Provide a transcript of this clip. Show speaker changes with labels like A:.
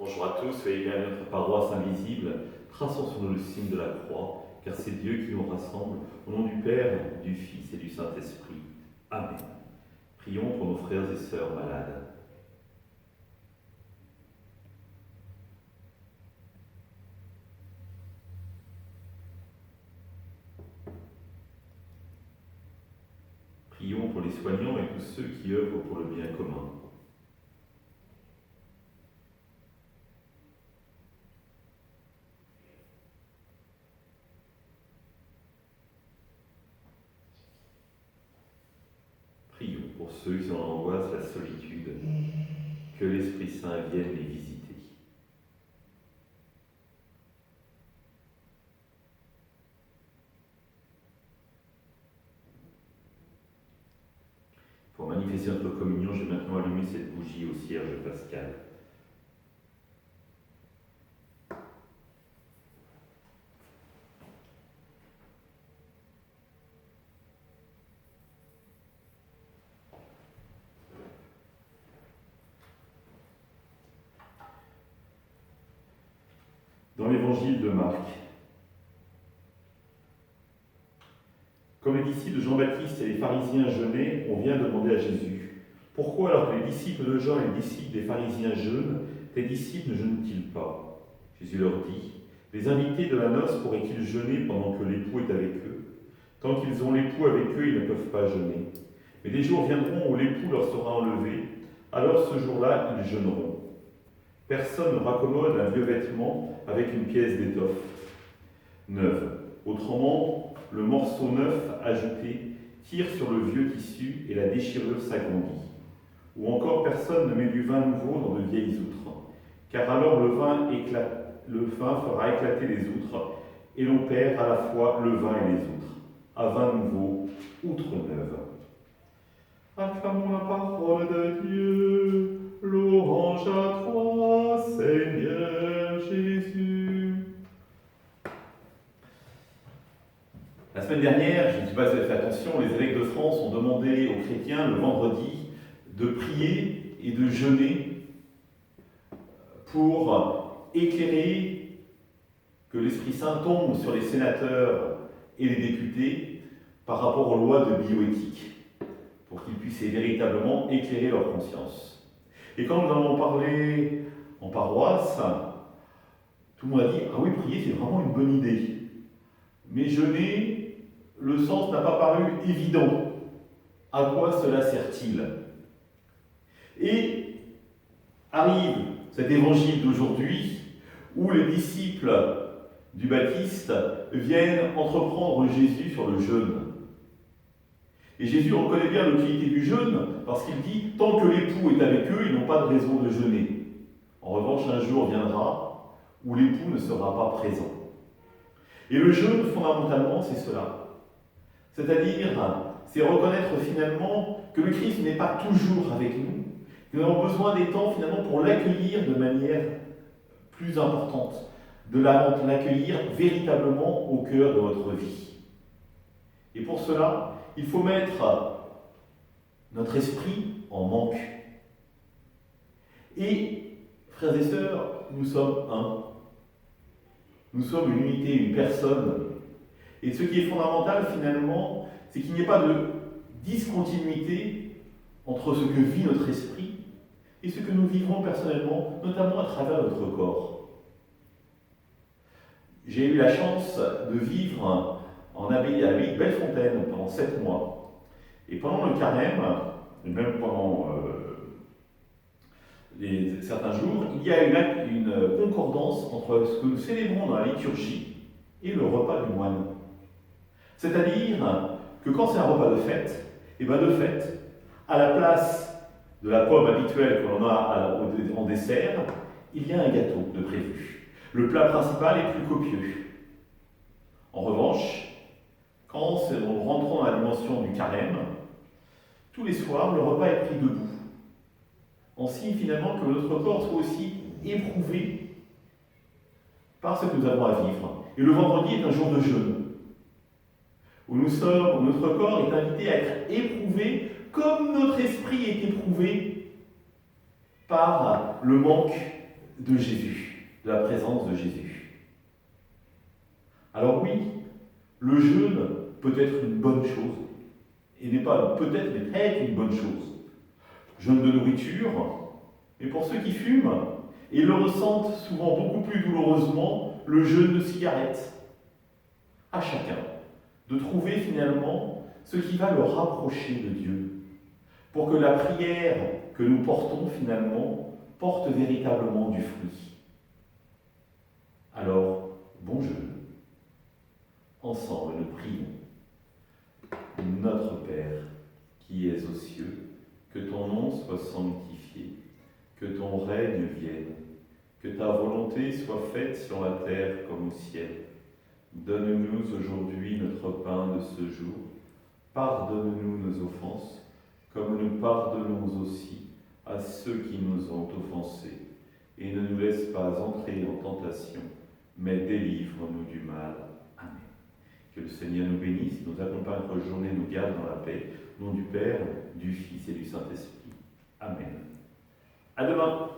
A: Bonjour à tous, soyez bien à notre paroisse invisible, traçons sur nous le signe de la croix, car c'est Dieu qui nous rassemble, au nom du Père, du Fils et du Saint-Esprit. Amen. Prions pour nos frères et sœurs malades. Prions pour les soignants et tous ceux qui œuvrent pour le bien commun. Prions pour ceux qui en angoissent la solitude, que l'Esprit Saint vienne les visiter. Pour manifester notre communion, je vais maintenant allumer cette bougie au cierge pascal. Dans l'évangile de Marc, comme les disciples de Jean-Baptiste et les pharisiens jeûnaient, on vient demander à Jésus: pourquoi, alors que les disciples de Jean et les disciples des pharisiens jeûnent, tes disciples ne jeûnent-ils pas? Jésus leur dit: les invités de la noce pourraient-ils jeûner pendant que l'époux est avec eux? Tant qu'ils ont l'époux avec eux, ils ne peuvent pas jeûner. Mais des jours viendront où l'époux leur sera enlevé, alors ce jour-là, ils jeûneront. Personne ne raccommode un vieux vêtement avec une pièce d'étoffe neuve. Autrement, le morceau neuf ajouté tire sur le vieux tissu et la déchirure s'agrandit. Ou encore, personne ne met du vin nouveau dans de vieilles outres, car alors le vin fera éclater les outres, et l'on perd à la fois le vin et les outres. À vin nouveau, outre neuve. Acclamons la parole de Dieu. Louange à toi, Seigneur Jésus. La semaine dernière, je ne sais pas si vous avez fait attention, les évêques de France ont demandé aux chrétiens le vendredi de prier et de jeûner pour éclairer que l'Esprit Saint tombe sur les sénateurs et les députés par rapport aux lois de bioéthique, pour qu'ils puissent véritablement éclairer leur conscience. Et quand nous en avons parlé en paroisse, tout le monde a dit: ah oui, prier c'est vraiment une bonne idée. Mais jeûner, le sens n'a pas paru évident. À quoi cela sert-il? Et arrive cet évangile d'aujourd'hui où les disciples du Baptiste viennent entreprendre Jésus sur le jeûne. Et Jésus reconnaît bien l'utilité du jeûne parce qu'il dit: tant que l'époux est avec eux, ils n'ont pas de raison de jeûner. En revanche, un jour viendra où l'époux ne sera pas présent. Et le jeûne, fondamentalement, c'est cela. C'est-à-dire, c'est reconnaître finalement que le Christ n'est pas toujours avec nous, que nous avons besoin des temps finalement pour l'accueillir de manière plus importante, de l'accueillir véritablement au cœur de notre vie. Et pour cela, il faut mettre notre esprit en manque. Et, frères et sœurs, nous sommes un. Nous sommes une unité, une personne. Et ce qui est fondamental, finalement, c'est qu'il n'y ait pas de discontinuité entre ce que vit notre esprit et ce que nous vivons personnellement, notamment à travers notre corps. J'ai eu la chance de vivre en abbaye à l'abbaye de Bellefontaine pendant 7 mois. Et pendant le carême, et même pendant certains jours, il y a une concordance entre ce que nous célébrons dans la liturgie et le repas du moine. C'est-à-dire que quand c'est un repas de fête, et bien de fait, à la place de la pomme habituelle que l'on a en dessert, il y a un gâteau de prévu. Le plat principal est plus copieux. En revanche, quand nous rentrons dans la dimension du carême, tous les soirs, le repas est pris debout. En signe finalement que notre corps soit aussi éprouvé par ce que nous avons à vivre. Et le vendredi est un jour de jeûne, où notre corps est invité à être éprouvé comme notre esprit est éprouvé par le manque de Jésus, de la présence de Jésus. Alors oui, le jeûne peut être une bonne chose, et n'est pas peut-être, mais est une bonne chose. Jeûne de nourriture, mais pour ceux qui fument, et le ressentent souvent beaucoup plus douloureusement, le jeûne de cigarettes. À chacun de trouver finalement ce qui va le rapprocher de Dieu, pour que la prière que nous portons finalement porte véritablement du fruit. Alors, bon jeûne. Ensemble, nous prions. Notre Père, qui es aux cieux, que ton nom soit sanctifié, que ton règne vienne, que ta volonté soit faite sur la terre comme au ciel. Donne-nous aujourd'hui notre pain de ce jour. Pardonne-nous nos offenses, comme nous pardonnons aussi à ceux qui nous ont offensés. Et ne nous laisse pas entrer en tentation, mais délivre-nous du mal. Amen. Que le Seigneur nous bénisse, nous accompagne notre journée, nous garde dans la paix. Au nom du Père, du Fils et du Saint-Esprit. Amen. À demain.